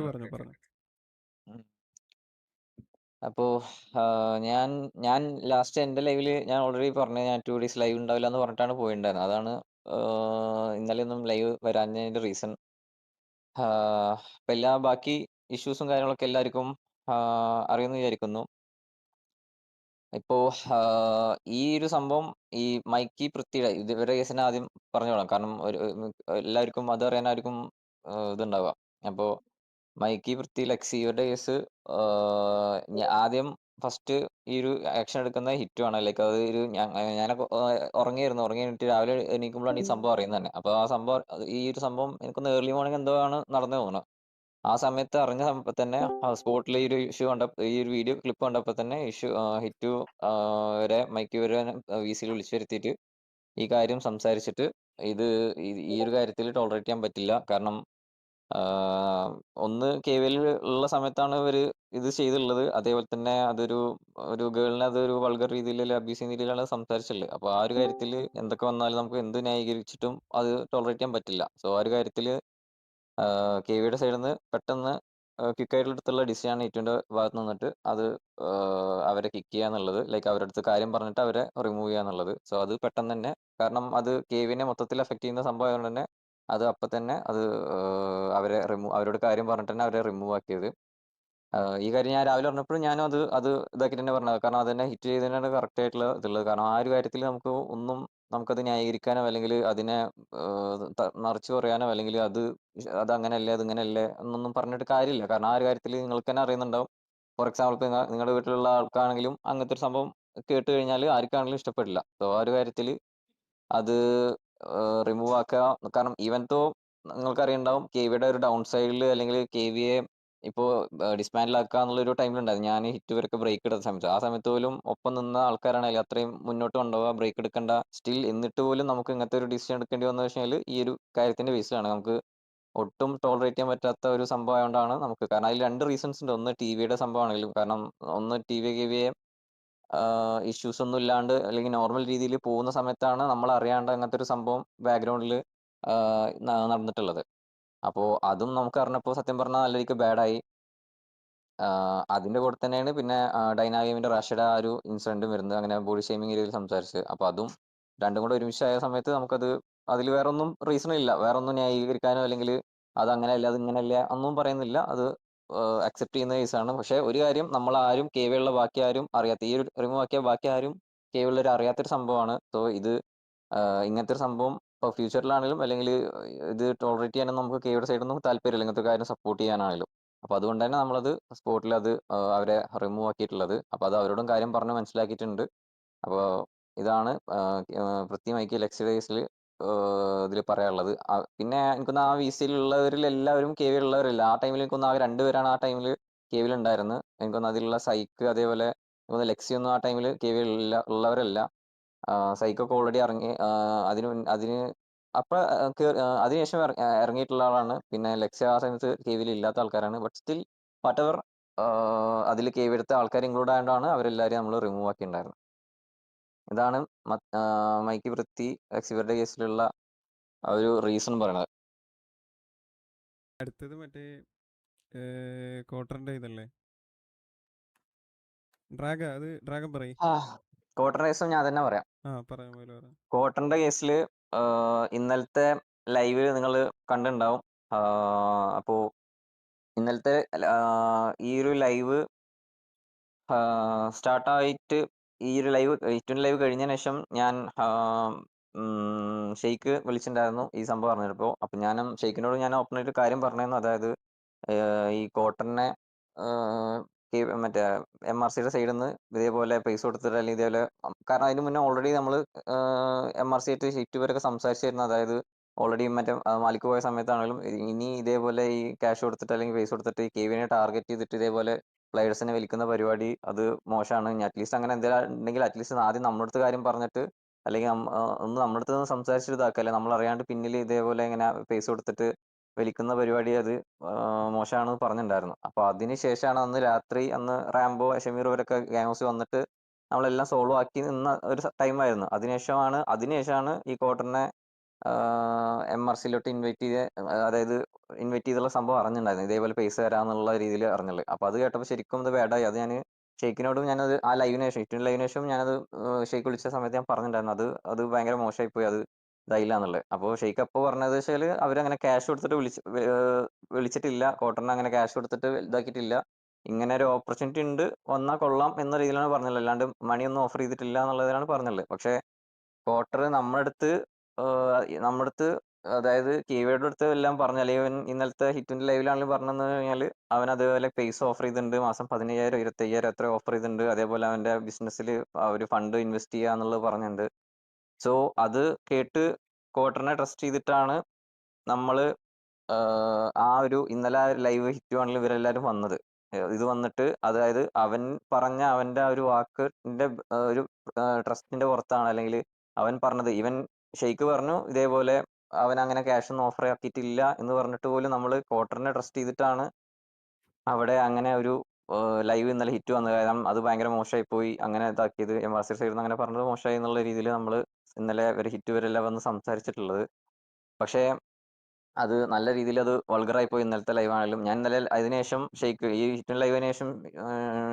പറഞ്ഞു okay, okay. പറഞ്ഞു. ഉം. അപ്പോ ഞാൻ ഞാൻ ലാസ്റ്റ് എന്റെ ലൈവില് ഞാൻ ഓൾറെഡി പറഞ്ഞു ഞാൻ 2 ഡേയ്സ് ലൈവ് ഉണ്ടാവില്ലാന്ന് പറഞ്ഞിട്ടാണ് പോയിണ്ടായിരുന്നത്. അതാണ് ഇന്നലെയൊന്നും ലൈവ് വരാഞ്ഞതിന്റെ റീസൺ. ഇപ്പൊ എല്ലാ ബാക്കി ഇഷ്യൂസും കാര്യങ്ങളൊക്കെ എല്ലാവർക്കും അറിയുമെന്ന് വിചാരിക്കുന്നു. ഇപ്പോ ഈ ഒരു സംഭവം ഈ മൈക്കി പൃഥ്വിയുടെ ഇവരുടെ കേസിനെ ആദ്യം പറഞ്ഞോളാം. കാരണം എല്ലാവർക്കും അതറിയാനായിരിക്കും ഇതുണ്ടാവുക. അപ്പോ മൈക്കി, പൃഥ്വി, ലെക്സി ഇവരുടെ കേസ് ആദ്യം ഫസ്റ്റ് ഈ ഒരു ആക്ഷൻ എടുക്കുന്നത് ഹിറ്റു ആണ്. ലൈക്ക് അത് ഒരു ഞാനൊക്കെ ഉറങ്ങിയായിരുന്നു. ഉറങ്ങി എണീറ്റ് രാവിലെ എണീക്കുമ്പോഴാണ് ഈ സംഭവം അറിയുന്നത് തന്നെ. അപ്പോൾ ആ സംഭവം ഈ ഒരു സംഭവം എനിക്കൊന്ന് ഏർലി മോർണിംഗ് എന്തോ ആണ് നടന്നത് തോന്നുന്നു. ആ സമയത്ത് അറിഞ്ഞ തന്നെ സ്പോട്ടിൽ ഈ ഒരു ഇഷ്യൂ കണ്ടപ്പോൾ ഈ ഒരു വീഡിയോ ക്ലിപ്പ് കണ്ടപ്പോൾ തന്നെ ഹിറ്റു വരെ മൈക്കി വരെ വിസിയിൽ വിളിച്ചു വരുത്തിയിട്ട് ഈ കാര്യം സംസാരിച്ചിട്ട് ഇത് ഈ ഒരു കാര്യത്തിൽ ടോളറേറ്റ് ചെയ്യാൻ പറ്റില്ല. കാരണം ആഹ് ഒന്ന് കെവിഎൽ ഉള്ള സമയത്താണ് ഇവര് ഇത് ചെയ്തിട്ടുള്ളത്. അതേപോലെ തന്നെ ഒരു ഗേളിനെ അതൊരു വൾഗർ രീതിയിൽ അബ്യൂസ് ചെയ്യുന്ന രീതിയിലാണ് സംസാരിച്ചിട്ടുള്ളത്. അപ്പോൾ ആ ഒരു കാര്യത്തിൽ എന്തൊക്കെ വന്നാലും നമുക്ക് എന്ത് ന്യായീകരിച്ചിട്ടും അത് ടോളറേറ്റ് ചെയ്യാൻ പറ്റില്ല. സോ ആ ഒരു കാര്യത്തിൽ കെവിയുടെ സൈഡിൽ നിന്ന് പെട്ടെന്ന് ക്വിക്കായിട്ടുള്ള ഡിസിഷനാണ് ഹിറ്റുവിന്റെ ഭാഗത്ത് നിന്നിട്ട് അത് അവരെ കിക്ക് ചെയ്യുക എന്നുള്ളത്. ലൈക്ക് അവരുടെ അടുത്ത് കാര്യം പറഞ്ഞിട്ട് അവരെ റിമൂവ് ചെയ്യുക എന്നുള്ളത്. സോ അത് പെട്ടെന്ന് തന്നെ കാരണം അത് കെവിനെ മൊത്തത്തിൽ എഫക്ട് ചെയ്യുന്ന സംഭവം ആയതുകൊണ്ട് തന്നെ അത് അപ്പം തന്നെ അത് അവരോട് കാര്യം പറഞ്ഞിട്ട് തന്നെ അവരെ റിമൂവ് ആക്കിയത്. ഈ കാര്യം ഞാൻ രാവിലെ പറഞ്ഞപ്പോഴും ഞാനും അത് ഇതാക്കിയിട്ട് തന്നെ പറഞ്ഞത്. കാരണം അതന്നെ ഹിറ്റ് ചെയ്തതിനാണ് കറക്റ്റ് ആയിട്ടുള്ള ഇതുള്ളത്. കാരണം ആ ഒരു കാര്യത്തിൽ നമുക്കത് ന്യായീകരിക്കാനോ അല്ലെങ്കിൽ അതിനെ മറിച്ച് പറയാനോ അല്ലെങ്കിൽ അതങ്ങനെയല്ലേ അതിങ്ങനെയല്ലേ എന്നൊന്നും പറഞ്ഞിട്ട് കാര്യമില്ല. കാരണം ആ ഒരു കാര്യത്തിൽ നിങ്ങൾക്ക് തന്നെ അറിയുന്നുണ്ടാവും. ഫോർ എക്സാമ്പിൾ ഇപ്പൊ നിങ്ങളുടെ വീട്ടിലുള്ള ആൾക്കാണെങ്കിലും അങ്ങനത്തെ ഒരു സംഭവം കേട്ട് കഴിഞ്ഞാൽ ആർക്കാണെങ്കിലും ഇഷ്ടപ്പെടില്ല. സോ ആ ഒരു കാര്യത്തിൽ അത് റിമൂവ് ആക്കുക. കാരണം ഈവൻ ദോ നിങ്ങൾക്കറിയുണ്ടാവും കെവിയുടെ ഒരു ഡൗൺ സൈഡിൽ അല്ലെങ്കിൽ കെവിയെ ഇപ്പോൾ ഡിസ്മാൻഡിൽ ആക്കുക എന്നുള്ളൊരു ടൈമിലുണ്ടായിരുന്നു. ഞാൻ ഹിറ്റ് ഇവരൊക്കെ ബ്രേക്ക് എടുത്ത സമയത്ത്. ആ സമയത്ത് പോലും ഒപ്പം നിന്ന ആൾക്കാരാണ് അതിൽ അത്രയും മുന്നോട്ട് കൊണ്ടുപോകുക ബ്രേക്ക് എടുക്കേണ്ട സ്റ്റിൽ എന്നിട്ട് പോലും നമുക്ക് ഇങ്ങനത്തെ ഒരു ഡിസിഷൻ എടുക്കേണ്ടി വന്നു വെച്ചാൽ ഈ ഒരു കാര്യത്തിന്റെ ബേസിലാണ്. നമുക്ക് ഒട്ടും ടോളറേറ്റ് ചെയ്യാൻ പറ്റാത്ത ഒരു സംഭവം ആയതുകൊണ്ടാണ് നമുക്ക് കാരണം അതിൽ 2 റീസൺസ് ഉണ്ട്. ഒന്ന് ടിവിയുടെ സംഭവമാണെങ്കിലും കാരണം ഒന്ന് കെവിയെ ഇഷ്യൂസ് ഒന്നും ഇല്ലാണ്ട് അല്ലെങ്കിൽ നോർമൽ രീതിയിൽ പോകുന്ന സമയത്താണ് നമ്മൾ അറിയാണ്ട് അങ്ങനത്തെ ഒരു സംഭവം ബാക്ക്ഗ്രൗണ്ടിൽ നടന്നിട്ടുള്ളത്. അപ്പോൾ അതും നമുക്ക് അറിഞ്ഞപ്പോൾ സത്യം പറഞ്ഞാൽ നല്ല രീതിക്ക് ബാഡായി. അതിന്റെ കൂടെ തന്നെയാണ് പിന്നെ ഡൈനാഗേമിന്റെ റാഷയുടെ ആ ഒരു ഇൻസിഡന്റും വരുന്നത്. അങ്ങനെ ബോഡി ഷേമിംഗ് രീതിയിൽ സംസാരിച്ചത്. അപ്പോൾ അതും രണ്ടും കൂടെ ഒരുമിച്ചായ സമയത്ത് അതിൽ വേറൊന്നും റീസൺ ഇല്ല. വേറൊന്നും ന്യായീകരിക്കാനോ അല്ലെങ്കിൽ അതങ്ങനെയല്ല അതിങ്ങനെയല്ല ഒന്നും പറയുന്നില്ല. അത് അക്സെപ്റ്റ് ചെയ്യുന്ന കേസാണ്. പക്ഷേ ഒരു കാര്യം നമ്മളാരും കെവിയുള്ള ബാക്കി ആരും അറിയാത്ത ഈ ഒരു റിമൂവ് ആക്കിയ ബാക്കി ആരും കെവിയുള്ളവർ അറിയാത്തൊരു സംഭവമാണ്. സോ ഇത് ഇങ്ങനത്തെ ഒരു സംഭവം ഇപ്പോൾ ഫ്യൂച്ചറിലാണെങ്കിലും അല്ലെങ്കിൽ ഇത് ടോളറേറ്റ് ചെയ്യാനും നമുക്ക് കെവിയുടെ സൈഡിൽ നിന്നും താല്പര്യമില്ല. ഇങ്ങനത്തെ കാര്യം സപ്പോർട്ട് ചെയ്യാനാണെങ്കിലും. അപ്പോൾ അതുകൊണ്ട് തന്നെ നമ്മളത് സ്പോട്ടിൽ അവരെ റിമൂവ് ആക്കിയിട്ടുള്ളത്. അപ്പോൾ അത് അവരോടും കാര്യം പറഞ്ഞ് മനസ്സിലാക്കിയിട്ടുണ്ട്. അപ്പോൾ ഇതാണ് പൃഥ്വി, മൈക്കി, ലെക്സിയുടെ കേസിൽ ഇതിൽ പറയാനുള്ളത്. പിന്നെ എനിക്കൊന്ന് ആ വിസിയിലുള്ളവരിൽ എല്ലാവരും കെവിയിലുള്ളവരില്ല. ആ ടൈമിൽ എനിക്കൊന്ന് ആ 2 പേരാണ് ആ ടൈമിൽ കെവിയിലുണ്ടായിരുന്നത്. എനിക്കൊന്ന് അതിലുള്ള സൈക്ക് അതേപോലെ എനിക്കൊന്ന് ലെക്സിയൊന്നും ആ ടൈമിൽ കെവിയിൽ ഉള്ളവരല്ല. സൈക്കൊക്കെ ഓൾറെഡി ഇറങ്ങി അതിന് അപ്പൊ അതിനുശേഷം ഇറങ്ങിയിട്ടുള്ള ആളാണ്. പിന്നെ ലെക്സി ആ സമയത്ത് കെവിയിൽ ഇല്ലാത്ത ആൾക്കാരാണ്. ബട്ട് സ്റ്റിൽ വാട്ടെവർ അതിൽ കെവി എടുത്ത ആൾക്കാർ ഇൻക്ലൂഡ് ആയതുകൊണ്ടാണ് അവരെല്ലാവരെയും നമ്മൾ റിമൂവ് ആക്കിയിട്ടുണ്ടായിരുന്നത്. ഇതാണ് മൈക്കി, പൃഥ്വി, ലെക്സി ഇവരുടെ കേസിലുള്ള ആ ഒരു റീസൺ പറയണത്. അടുത്തത് മറ്റേ കോട്ടറിന്റെ ഇതല്ലേ? ഡ്രാഗൺ പറയും. ആ കോട്ടൺ കേസും ഞാൻ തന്നെ പറയാം. ആ പറയാം പോലെ പറയാം. കോട്ടന്റെ കേസിൽ ഇന്നലത്തെ ലൈവ് നിങ്ങൾ കണ്ടിട്ടുണ്ടാവും. അപ്പോൾ ഇന്നലത്തെ ഈ ഒരു ലൈവ് സ്റ്റാർട്ടായിട്ട് ഈ ഒരു ഹിറ്റുൻ ലൈവ് കഴിഞ്ഞതിന് ശേഷം ഞാൻ ഷെയ്ക്ക് വിളിച്ചിട്ടുണ്ടായിരുന്നു ഈ സംഭവം അറിഞ്ഞപ്പോൾ. അപ്പം ഷെയ്ക്കിനോട് ഞാൻ ഓപ്പണായിട്ട് കാര്യം പറഞ്ഞിരുന്നു. അതായത് ഈ കോട്ടണിനെ മറ്റേ MRCയുടെ സൈഡിൽ നിന്ന് ഇതേപോലെ പൈസ കൊടുത്തിട്ട് അല്ലെങ്കിൽ ഇതേപോലെ കാരണം അതിന് മുന്നേ ഓൾറെഡി നമ്മൾ MRC ആയിട്ട് ഹിറ്റ് വരെയൊക്കെ സംസാരിച്ചിരുന്നു. അതായത് ഓൾറെഡി മറ്റേ മാലിക്ക് പോയ സമയത്താണെങ്കിലും ഇനി ഇതേപോലെ ഈ ക്യാഷ് കൊടുത്തിട്ട് അല്ലെങ്കിൽ പൈസ കൊടുത്തിട്ട് ഈ കെവിനെ ടാർഗറ്റ് ചെയ്തിട്ട് ഇതേപോലെ പ്ലെയേഴ്സിനെ വിൽക്കുന്ന പരിപാടി അത് മോശമാണ്. ഇനി അറ്റ്ലീസ്റ്റ് അങ്ങനെ എന്തെങ്കിലും ഉണ്ടെങ്കിൽ അറ്റ്ലീസ്റ്റ് ആദ്യം നമ്മുടെ അടുത്ത് കാര്യം പറഞ്ഞിട്ട് അല്ലെങ്കിൽ ഒന്ന് നമ്മുടെ അടുത്ത് നിന്ന് സംസാരിച്ചിട്ട് ഇതാക്കല്ലേ. നമ്മൾ അറിയാണ്ട് പിന്നിൽ ഇതേപോലെ ഇങ്ങനെ പൈസ കൊടുത്തിട്ട് വലിക്കുന്ന പരിപാടി അത് മോശമാണെന്ന് പറഞ്ഞിട്ടുണ്ടായിരുന്നു. അപ്പോൾ അതിന് ശേഷമാണ് അന്ന് രാത്രി റാംബോ, ഷമീർ ഇവരൊക്കെ ഗ്യാങ് ഹൗസിൽ വന്നിട്ട് നമ്മളെല്ലാം സോൾവ് ആക്കി നിന്ന ഒരു ടൈമായിരുന്നു. അതിനുശേഷമാണ് ഈ ക്വാർട്ടറിനെ MRCയിലോട്ട് അതായത് ഇൻവൈറ്റ് ചെയ്തുള്ള സംഭവം അറിഞ്ഞിട്ടുണ്ടായിരുന്നു. ഇതേപോലെ പൈസ തരാന്നുള്ള രീതിയിൽ അറിഞ്ഞുള്ളത്. അപ്പോൾ അത് കേട്ടപ്പോൾ ശരിക്കും ഇത് ബാഡായി. അത് ഞാൻ ഷെയ്ഖിനോടും ഞാനത് ആ ലൈവിന് ശേഷം ഹിറ്റിന് ലൈവിന് ശേഷം ഞാനത് ഷെയ്ഖ് വിളിച്ച സമയത്ത് ഞാൻ പറഞ്ഞിട്ടുണ്ടായിരുന്നു. അത് ഭയങ്കര മോശമായി പോയി. അത് ഇതായില്ല എന്നുള്ളത്. അപ്പോൾ ഷെയ്ഖ് അപ്പോൾ പറഞ്ഞത് വെച്ചാൽ അവരങ്ങനെ ക്യാഷ് കൊടുത്തിട്ട് വിളിച്ചിട്ടില്ല. കോട്ടറിന് അങ്ങനെ ക്യാഷ് കൊടുത്തിട്ട് ഇതാക്കിയിട്ടില്ല. ഇങ്ങനെ ഒരു ഓപ്പർച്യൂണിറ്റി ഉണ്ട്, വന്നാൽ കൊള്ളാം എന്ന രീതിയിലാണ് പറഞ്ഞുള്ളത്. അല്ലാണ്ട് മണിയൊന്നും ഓഫർ ചെയ്തിട്ടില്ല എന്നുള്ളതാണ് പറഞ്ഞുള്ളത്. പക്ഷേ കോട്ടർ നമ്മുടെ അടുത്ത് അതായത് കീവേഡ് അടുത്ത് എല്ലാം പറഞ്ഞു. അല്ലെങ്കിൽ ഇവൻ ഇന്നലത്തെ ഹിറ്റിന്റെ ലൈവിലാണെങ്കിലും പറഞ്ഞെന്ന് കഴിഞ്ഞാൽ അവൻ അതേപോലെ പൈസ ഓഫർ ചെയ്തിട്ടുണ്ട്. മാസം 15,000 25,000 എത്ര ഓഫർ ചെയ്തിട്ടുണ്ട്. അതേപോലെ അവന്റെ ബിസിനസ്സിൽ ഒരു ഫണ്ട് ഇൻവെസ്റ്റ് ചെയ്യുക എന്നുള്ളത് പറഞ്ഞിട്ടുണ്ട്. സോ അത് കേട്ട് കോട്ടറിനെ ട്രസ്റ്റ് ചെയ്തിട്ടാണ് നമ്മള് ആ ഒരു ഇന്നലെ ലൈവ് ഹിറ്റ് വണ്ണിൽ ഇവരെല്ലാരും വന്നത്. ഇത് വന്നിട്ട് അതായത് അവൻ പറഞ്ഞ അവന്റെ ആ ഒരു വാക്കിന്റെ ഒരു ട്രസ്റ്റിന്റെ പുറത്താണ്. അല്ലെങ്കിൽ അവൻ പറഞ്ഞത് ഷെയ്ഖ് പറഞ്ഞു ഇതേപോലെ അവൻ അങ്ങനെ ക്യാഷ് ഒന്നും ഓഫർ ആക്കിയിട്ടില്ല എന്ന് പറഞ്ഞിട്ട് പോലും നമ്മൾ കോട്ടറിനെ ട്രസ്റ്റ് ചെയ്തിട്ടാണ് അവിടെ അങ്ങനെ ഒരു ലൈവ് ഇന്നലെ ഹിറ്റ് വന്നത്. കാരണം അത് ഭയങ്കര മോശമായി പോയി, അങ്ങനെ ഇതാക്കിയത് MRC സൈഡിൽ നിന്ന് അങ്ങനെ പറഞ്ഞത് മോശമായി എന്നുള്ള രീതിയിൽ നമ്മൾ ഇന്നലെ ഒരു ഹിറ്റ് വരെല്ലാം വന്ന് സംസാരിച്ചിട്ടുള്ളത്. പക്ഷേ അത് നല്ല രീതിയിൽ അത് വൾഗറായി പോയി ഇന്നലത്തെ ലൈവ് ആണെങ്കിലും. ഞാൻ ഇന്നലെ അതിനുശേഷം ഈ ഹിറ്റിൻ ലൈവിന് ശേഷം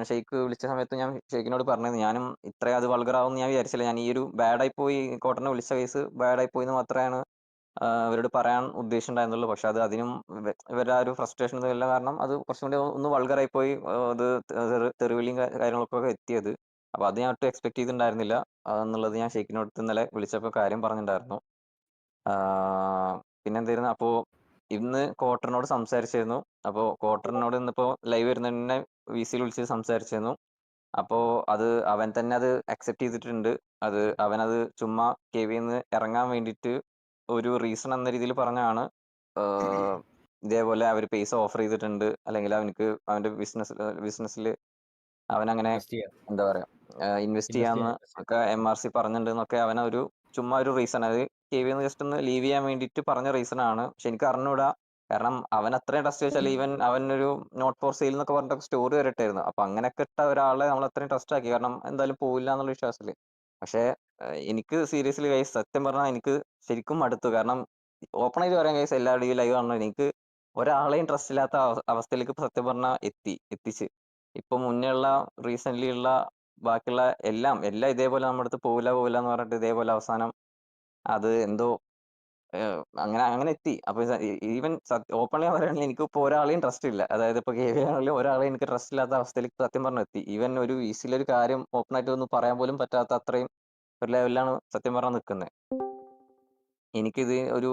ഷെയ്ഖ് വിളിച്ച സമയത്ത് ഞാൻ ഷെയ്ഖിനോട് പറഞ്ഞത് ഞാനും ഇത്രയും അത് വൾഗറാവും ഞാൻ വിചാരിച്ചില്ല. ഞാൻ ഈ ഒരു ബാഡായി പോയി കോട്ടനെ വിളിച്ച കേസ് ബാഡായി പോയി എന്ന് മാത്രമാണ് അവരോട് പറയാൻ ഉദ്ദേശിച്ചിട്ടുണ്ടായിരുന്നുള്ളൂ. പക്ഷെ അത് അതിനും ഇവരുടെ ആ ഒരു ഫ്രസ്ട്രേഷൻ എല്ലാം കാരണം അത് കുറച്ചും കൂടി ഒന്ന് വൾഗറായി പോയി. അത് തെറിവിളിയും കാര്യങ്ങളൊക്കെ എത്തിയത്. അപ്പോൾ അത് ഞാൻ ഒട്ടും എക്സ്പെക്ട് ചെയ്തിട്ടുണ്ടായിരുന്നില്ല എന്നുള്ളത് ഞാൻ ഷെയ്ഖിനോട് ഇന്നലെ വിളിച്ചപ്പോൾ കാര്യം പറഞ്ഞിട്ടുണ്ടായിരുന്നു. പിന്നെന്തായിരുന്നു, അപ്പോൾ ഇന്ന് കോട്ടറിനോട് സംസാരിച്ചിരുന്നു. അപ്പോൾ കോട്ടറിനോട് ഇന്നിപ്പോൾ ലൈവ് വരുന്നതിനെ VCയിൽ വിളിച്ച് സംസാരിച്ചിരുന്നു. അപ്പോൾ അവൻ തന്നെ അത് അക്സെപ്റ്റ് ചെയ്തിട്ടുണ്ട്. അവനത് ചുമ്മാ കെവിന്ന് ഇറങ്ങാൻ വേണ്ടിയിട്ട് ഒരു റീസൺ എന്ന രീതിയിൽ പറഞ്ഞാണ്. ഇതേപോലെ അവർ പൈസ ഓഫർ ചെയ്തിട്ടുണ്ട്, അല്ലെങ്കിൽ അവന്റെ ബിസിനസ്സിൽ അവനങ്ങനെ ഇൻവെസ്റ്റ് ചെയ്യാം. എന്താ പറയാ ഇൻവെസ്റ്റ് ഇൻവെസ്റ്റ് ചെയ്യാന്ന് ചെയ്യാം. ഒക്കെ MRC പറഞ്ഞിട്ടുണ്ട് എന്നൊക്കെ ചുമ്മാ ഒരു റീസൺ, അത് കെവിന്ന് ജസ്റ്റ് ഒന്ന് ലീവ് ചെയ്യാൻ വേണ്ടിയിട്ട് പറഞ്ഞ റീസൺ ആണ്. പക്ഷെ എനിക്ക് അറിഞ്ഞൂടാ. കാരണം അവൻ അത്രയും ട്രസ്റ്റ് വെച്ചാൽ അവനൊരു നോട്ട് ഫോർ സെയിൽ എന്നൊക്കെ പറഞ്ഞിട്ട് സ്റ്റോറി വരെ ഇട്ടായിരുന്നു. അപ്പൊ അങ്ങനെയൊക്കെ ഇട്ട ഒരാളെ നമ്മൾ അത്രയും ട്രസ്റ്റ് ആക്കി, കാരണം എന്തായാലും പോവില്ല എന്നുള്ള വിശ്വാസത്തില്. പക്ഷെ എനിക്ക് സീരിയസ്ലി ഗൈസ് സത്യം പറഞ്ഞാൽ എനിക്ക് ശരിക്കും മടുത്തു. കാരണം ഓപ്പൺ ആയിട്ട് പറയാൻ ഗൈസ്, എല്ലാവരുടെയും ലൈവ് കാണണം, എനിക്ക് ഒരാളെയും ട്രസ്റ്റ് ഇല്ലാത്ത അവസ്ഥയിലേക്ക് ഇപ്പൊ സത്യം പറഞ്ഞാൽ എത്തിച്ച്. ഇപ്പൊ മുന്നേ ഉള്ള റീസെന്റ് ഉള്ള ബാക്കിയുള്ള എല്ലാം ഇതേപോലെ നമ്മുടെ അടുത്ത് പോവില്ല എന്ന് പറഞ്ഞിട്ട് ഇതേപോലെ അവസാനം അത് എന്തോ അങ്ങനെ എത്തി. അപ്പൊ ഈവൻ ഓപ്പൺലി പറയുകയാണെങ്കിൽ എനിക്ക് ഇപ്പൊ ഒരാളെയും ട്രസ്റ്റ് ഇല്ല. അതായത് ഇപ്പൊ KV ആണെങ്കിലും ഒരാളെയും എനിക്ക് ട്രസ്റ്റ് ഇല്ലാത്ത അവസ്ഥയിലേക്ക് സത്യം പറഞ്ഞ എത്തി. ഈവൻ ഒരു VCയിലൊരു കാര്യം ഓപ്പൺ ആയിട്ട് ഒന്ന് പറയാൻ പോലും പറ്റാത്ത അത്രയും ഒരു ലെവലിലാണ് സത്യം പറഞ്ഞാൽ നിൽക്കുന്നത്. എനിക്കിത് ഒരു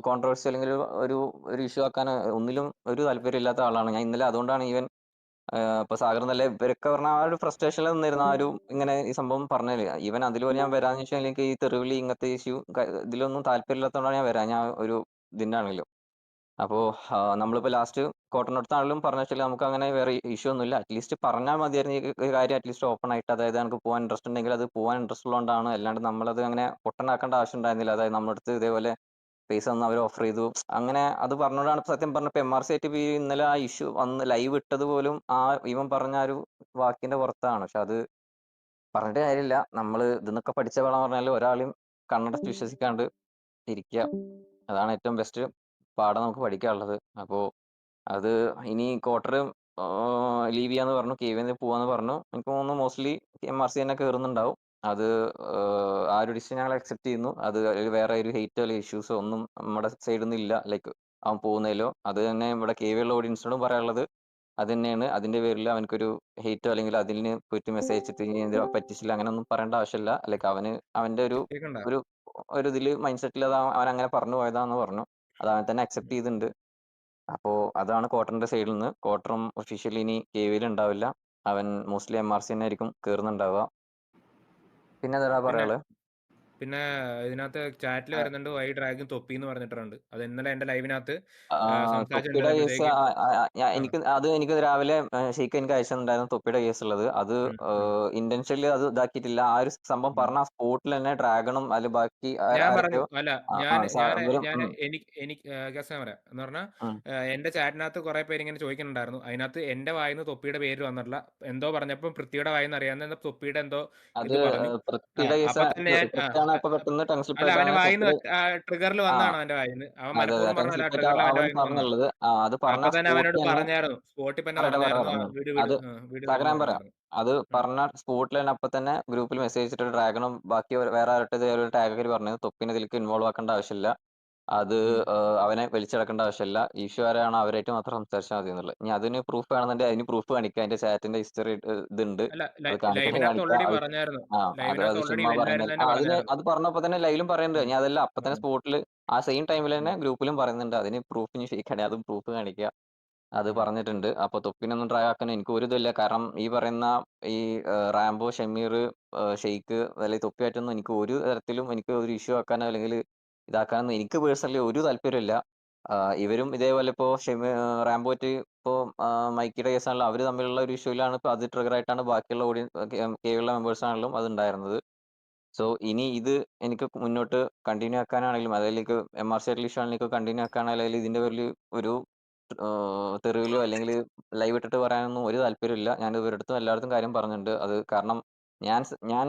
കോൺട്രവേഴ്സി അല്ലെങ്കിൽ ഒരു ഒരു ഇഷ്യൂ ആക്കാൻ ഒന്നിലും ഒരു താല്പര്യം ഇല്ലാത്ത ആളാണ് ഞാൻ. ഇന്നലെ അതുകൊണ്ടാണ് ഇപ്പൊ സാഗർ നല്ല ഇവരൊക്കെ പറഞ്ഞ ആ ഒരു ഫ്രസ്ട്രേഷനിൽ നിന്നിരുന്ന ആ ഒരു ഇങ്ങനെ ഈ സംഭവം പറഞ്ഞില്ല. ഈവൻ അതിലൂടെ ഞാൻ വരാന്ന് വെച്ചാൽ എനിക്ക് ഈ തെറിവിളി ഇങ്ങനത്തെ ഇഷ്യൂ ഇതിലൊന്നും താല്പര്യമില്ലാത്തതുകൊണ്ടാണ് ഞാൻ വരാൻ. ഞാൻ ഒരു ഇതിനാണെങ്കിലും. അപ്പോൾ നമ്മളിപ്പോൾ ലാസ്റ്റ് കോട്ടനടുത്താണെങ്കിലും പറഞ്ഞ വെച്ചാൽ നമുക്ക് അങ്ങനെ വേറെ ഇഷ്യൂ ഒന്നുമില്ല. അറ്റ്ലീസ്റ്റ് പറഞ്ഞാൽ മതിയായിരുന്നു ഈ കാര്യം അറ്റ്ലീസ്റ്റ് ഓപ്പൺ ആയിട്ട്. അതായത് നമുക്ക് പോകാൻ ഇൻട്രസ്റ്റ് ഉണ്ടെങ്കിൽ അത് പോകാൻ ഇൻട്രസ്റ്റ് ഉള്ളതുകൊണ്ടാണ്. അല്ലാണ്ട് നമ്മളത് അങ്ങനെ പൊട്ടനാക്കേണ്ട ആവശ്യം ഉണ്ടായിരുന്നില്ല. അതായത് നമ്മുടെ അടുത്ത് ഇതേപോലെ പൈസ ഒന്നും അവർ ഓഫർ ചെയ്തു അങ്ങനെ അത് പറഞ്ഞുകൊണ്ടാണ് സത്യം പറഞ്ഞപ്പോൾ MRC ആയിട്ട് ഇന്നലെ ആ ഇഷ്യൂ വന്ന് ലൈവ് ഇട്ടത് പോലും ഇവൻ പറഞ്ഞ ആ ഒരു വാക്കിന്റെ പുറത്താണ്. പക്ഷെ അത് പറഞ്ഞിട്ട് കാര്യമില്ല. നമ്മൾ ഇതൊക്കെ പഠിച്ച വേണം പറഞ്ഞാൽ ഒരാളെയും കണ്ണടച്ച് വിശ്വസിക്കാണ്ട് ഇരിക്കുക. അതാണ് ഏറ്റവും ബെസ്റ്റ് പാഠം നമുക്ക് പഠിക്കാനുള്ളത്. അപ്പോൾ അത് ഇനി ക്വാർട്ടർ ലീവ് ചെയ്യാന്ന് പറഞ്ഞു, KV പോവാന്ന് പറഞ്ഞു. എനിക്ക് തോന്നുന്നു മോസ്റ്റ്ലി MRC തന്നെ കയറുന്നുണ്ടാവും. അത് ആ ഒരു ഡിസിഷൻ ഞങ്ങൾ അക്സെപ്റ്റ് ചെയ്യുന്നു. അത് വേറെ ഒരു ഹെയ്റ്റോ അല്ലെങ്കിൽ ഇഷ്യൂസോ ഒന്നും നമ്മുടെ സൈഡിൽ നിന്ന് ഇല്ല. ലൈക്ക് അവൻ പോകുന്നതിലോ അത് തന്നെ ഇവിടെ KV ഉള്ള ഓഡിയൻസിനോടും പറയാനുള്ളത് അത് തന്നെയാണ്. അതിന്റെ പേരിൽ അവനക്കൊരു ഹെയ്റ്റോ അല്ലെങ്കിൽ അതിന് പോയിട്ട് മെസ്സേജ് അയച്ചിട്ട് ഇനി എന്തിനാ പറ്റിച്ചില്ല അങ്ങനെ ഒന്നും പറയേണ്ട ആവശ്യമില്ല. ലൈക്ക് അവന്റെ ഒരു കേൾക്കണ്ട. ഒരു ഒരു ഇതില് മൈൻഡ് സെറ്റിൽ അവൻ അങ്ങനെ പറഞ്ഞു പോയതാന്ന് പറഞ്ഞു. അത് അവൻ തന്നെ അക്സെപ്റ്റ് ചെയ്തിട്ടുണ്ട്. അപ്പോ അതാണ് കോട്ടറിന്റെ സൈഡിൽ നിന്ന്. കോട്ടറും ഒഫീഷ്യലി ഇനി KVയിൽ ഉണ്ടാവില്ല. അവൻ മോസ്റ്റ്ലി MRC തന്നെ ആയിരിക്കും കയറുന്നുണ്ടാവുക. പിന്നെ എന്താ പിന്നെ പറയാള്? പിന്നെ ഇതിനകത്ത് ചാറ്റിൽ വരുന്നുണ്ട് വൈ ഡ്രാഗൺ തൊപ്പി എന്ന് പറഞ്ഞിട്ടുണ്ട്. അത് ഇന്നലെ എന്റെ ലൈവിനകത്ത് തൊപ്പിയുടെ കേസ് സംസാരിച്ചിട്ടുണ്ടായപ്പോഴത്തേക്കും എനിക്ക് രാവിലെ ഷെയ്ഖ് എനിക്ക് അയച്ചിട്ടുണ്ടായിരുന്നു തൊപ്പിയുടെ കേസ് ഉള്ളത്. അത് ഇന്റൻഷ്യലി അത് ഇതാക്കിയിട്ടില്ല. ആ ഒരു സംഭവം പറഞ്ഞ സ്പോട്ടിൽ തന്നെ ഡ്രാഗണും അതിൽ ബാക്കി ഞാൻ പറഞ്ഞു ആരൊക്കെയോ അല്ല ഞാൻ ഞാൻ ഞാൻ എനിക്ക് ഗസ് പറയാം എന്ന് പറഞ്ഞാൽ എന്റെ ചാറ്റിനകത്ത് കുറെ പേര് ഇങ്ങനെ ചോദിക്കുന്നുണ്ടായിരുന്നു. അതിനകത്ത് എന്റെ വായിന്ന് തൊപ്പിയുടെ പേര് വന്നിട്ടില്ല. എന്തോ പറഞ്ഞപ്പോൾ പൃഥ്വിയുടെ വായിന്ന് അറിയാവുന്ന തൊപ്പിയുടെ എന്തോ അത് ഇത് പറഞ്ഞു. പൃഥ്വിയുടെ കേസ് അപ്പൊ തന്നെ ഞാൻ അതാണ് ഇപ്പൊ പെട്ടെന്ന് ടങ് സ്ലിപ്പ് അല്ല അവന്റെ ആയിട്ടാണ് വായിന്ന് സെക്കൻഡ്. ട്രിഗറിൽ ആ വന്നതാണ് അവന്റെ വായിന്ന്. അവൻ അതെ അതെ മനഃപൂർവ്വം ടങ് പറഞ്ഞതല്ല. സ്ലിപ്പ് ആയിട്ട് ട്രിഗറിൽ അവന്റെ അവൻ വായിന്ന് വന്നതാ. പറഞ്ഞുള്ളത്. അത് പറഞ്ഞ അപ്പൊ തന്നെ സ്പോട്ടിൽ അവനോട് തന്നെ. പറഞ്ഞായിരുന്നു. സ്പോട്ടിൽ തന്നെ പറയട്ടെ പറഞ്ഞായിരുന്നു. പറയാം. വിട് വിട്. അത് വിട് എന്ന് ഞാൻ പറയാം. പറഞ്ഞായിരുന്നു. അത് ഉം. പറഞ്ഞ സ്പോട്ടിൽ തന്നെ അപ്പൊ തന്നെ ഗ്രൂപ്പിൽ മെസ്സേജ് ഇട്ടിട്ട് ഡ്രാഗണും ബാക്കി വേറെ ആരുടെ ഇതേപോലെ ടാഗർ പറഞ്ഞത് തൊപ്പിനെ ഇതിലേക്ക് ഇൻവോൾവ് ആക്കേണ്ട ആവശ്യമില്ല. അത് ഉം. അവനെ വലിച്ചിടക്കേണ്ട ആവശ്യമില്ല. ഇഷ്യൂ ആരാണ് അവരായിട്ട് മാത്രം സംസാരിച്ചാൽ മതി എന്നുള്ളത്. ഇനി അതിന് പ്രൂഫ് വേണമെന്നുണ്ടെങ്കിൽ അതിന് പ്രൂഫ് കാണിക്കുക. അതിന്റെ ചാറ്റിന്റെ ഹിസ്റ്ററി ഇതുണ്ട്. അല്ല അത് കാണിക്കണേ ലൈവിനകത്ത് കാണിക്കുക. ഓൾറെഡി അത് പറഞ്ഞായിരുന്നു. അത് ലൈവിനകത്ത് അത് ഓൾറെഡി ചുമ്മാ എല്ലാവരും പറയുന്നില്ല. തന്നെ അതിന് പറഞ്ഞായിരുന്നു. അത് പറഞ്ഞപ്പോ തന്നെ ലൈവിലും പറയുന്നുണ്ട്. ഉം. ഞാൻ അതെല്ലാം അപ്പൊ തന്നെ ഉം. സ്പോട്ടിൽ ആ സെയിം ടൈമിൽ ഉം. തന്നെ ഗ്രൂപ്പിലും പറയുന്നുണ്ട്. അതിന് പ്രൂഫ് ഇനി ഫേക്കാണ്. അതും പ്രൂഫ് കാണിക്കുക. അത് ഉം. പറഞ്ഞിട്ടുണ്ട്. അപ്പൊ തൊപ്പിനൊന്നും ട്രൈ ആക്കാൻ എനിക്ക് ഒരു ഇതില്ല. കാരണം ഈ പറയുന്ന ഈ റാംബോ, ഷമീർ, ഷെയ്ഖ് അല്ലെങ്കിൽ തൊപ്പിയായിട്ടൊന്നും എനിക്ക് ഒരു തരത്തിലും എനിക്ക് ഒരു ഇഷ്യൂ ആക്കാനോ അല്ലെങ്കിൽ ഇതാക്കാനൊന്നും എനിക്ക് പേഴ്സണലി ഒരു താല്പര്യമില്ല. ഇവരും ഇതേപോലെ ഇപ്പോൾ റാംബോറ്റ് ഇപ്പോൾ മൈക്കിയുടെ കേസാണല്ലോ, അവർ തമ്മിലുള്ള ഒരു ഇഷ്യൂലാണ് ഇപ്പോൾ അത് ട്രിഗർ ആയിട്ടാണ് ബാക്കിയുള്ള കേവിലുള്ള മെമ്പേഴ്സ് ആണെങ്കിലും അത് ഉണ്ടായിരുന്നത്. സോ ഇനി ഇത് എനിക്ക് മുന്നോട്ട് കണ്ടിന്യൂ ആക്കാനാണെങ്കിലും അതിലേക്ക് MRC ഇഷ്യൂ ആണെങ്കിലും കണ്ടിന്യൂ ആക്കാനാണെങ്കിലും ഇതിന്റെ പേരിൽ ഒരു തെറിവിലോ അല്ലെങ്കിൽ ലൈവ് ഇട്ടിട്ട് പറയാനൊന്നും ഒരു താല്പര്യമില്ല. ഞാൻ ഇവരടുത്തും എല്ലായിടത്തും കാര്യം പറഞ്ഞിട്ടുണ്ട്. അത് കാരണം ഞാൻ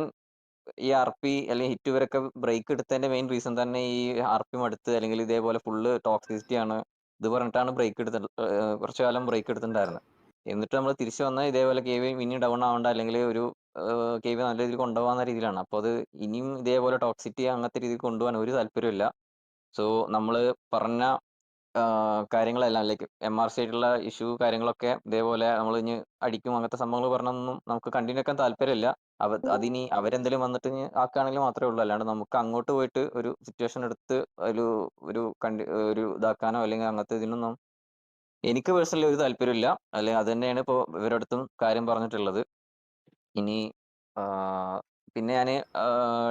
ഈ RP അല്ലെങ്കിൽ ഹിറ്റ് ഇവരൊക്കെ ബ്രേക്ക് എടുത്തതിന്റെ മെയിൻ റീസൺ തന്നെ ഈ RP മടുത്ത് അല്ലെങ്കിൽ ഇതേപോലെ ഫുള്ള് ടോക്സിസിറ്റി ആണ് ഇത് പറഞ്ഞിട്ടാണ് ബ്രേക്ക് എടുത്തിട്ട് കുറച്ചു കാലം ബ്രേക്ക് എടുത്തിട്ടുണ്ടായിരുന്നത്. എന്നിട്ട് നമ്മൾ തിരിച്ചു വന്നാൽ ഇതേപോലെ KV ഇനി ഡൗൺ ആവണ്ട അല്ലെങ്കിൽ ഒരു KV നല്ല രീതിയിൽ കൊണ്ടുപോകാന്ന രീതിയിലാണ്. അപ്പോൾ അത് ഇനിയും ഇതേപോലെ ടോക്സിറ്റി അങ്ങനത്തെ രീതിയിൽ കൊണ്ടുപോകാൻ ഒരു താല്പര്യമില്ല. സോ നമ്മൾ പറഞ്ഞ കാര്യങ്ങളെല്ലാം ലൈക്ക് MRC ആയിട്ടുള്ള ഇഷ്യൂ കാര്യങ്ങളൊക്കെ ഇതേപോലെ നമ്മൾ ഇനി അടിക്കും അങ്ങനത്തെ സംഭവങ്ങൾ പറഞ്ഞൊന്നും നമുക്ക് കണ്ടിന്യൂ ആക്കാൻ താല്പര്യമില്ല. അതിനി അവരെന്തെങ്കിലും വന്നിട്ട് ഇനി ആക്കുകയാണെങ്കിൽ മാത്രമേ ഉള്ളൂ. അല്ലാണ്ട് നമുക്ക് അങ്ങോട്ട് പോയിട്ട് ഒരു സിറ്റുവേഷൻ എടുത്ത് ഒരു ഒരു ഒരു ഇതാക്കാനോ അല്ലെങ്കിൽ അങ്ങനത്തെ ഇതിനൊന്നും എനിക്ക് പേഴ്സണലി ഒരു താല്പര്യമില്ല. അല്ലെങ്കിൽ അത് തന്നെയാണ് ഇപ്പോൾ ഇവരുടെ അടുത്തും കാര്യം പറഞ്ഞിട്ടുള്ളത്. ഇനി പിന്നെ ഞാൻ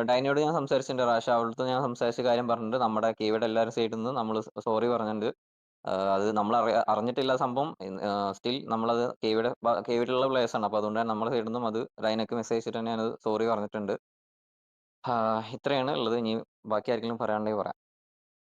ഡൈനയോട് ഞാൻ സംസാരിച്ചിട്ടുണ്ട്. റാഷ അവളടുത്ത് ഞാൻ സംസാരിച്ച കാര്യം പറഞ്ഞിട്ടുണ്ട്. നമ്മുടെ KVയുടെ എല്ലാവരും സൈഡിൽ നിന്ന് നമ്മൾ സോറി പറഞ്ഞിട്ടുണ്ട്. അത് നമ്മൾ അറിഞ്ഞിട്ടില്ല സംഭവം. സ്റ്റിൽ നമ്മളത് KVയിലുള്ള പ്ലേയേഴ്സാണ്. അപ്പോൾ അതുകൊണ്ടാണ് നമ്മുടെ സൈഡിൽ നിന്നും അത് റൈനക്ക് മെസ്സേജ് അയച്ചിട്ട് തന്നെ ഞാനത് സോറി പറഞ്ഞിട്ടുണ്ട്. ഇത്രയാണ് ഉള്ളത്. ഇനി ബാക്കി ആർക്കെങ്കിലും പറയാനുണ്ടെങ്കിൽ പറയാം.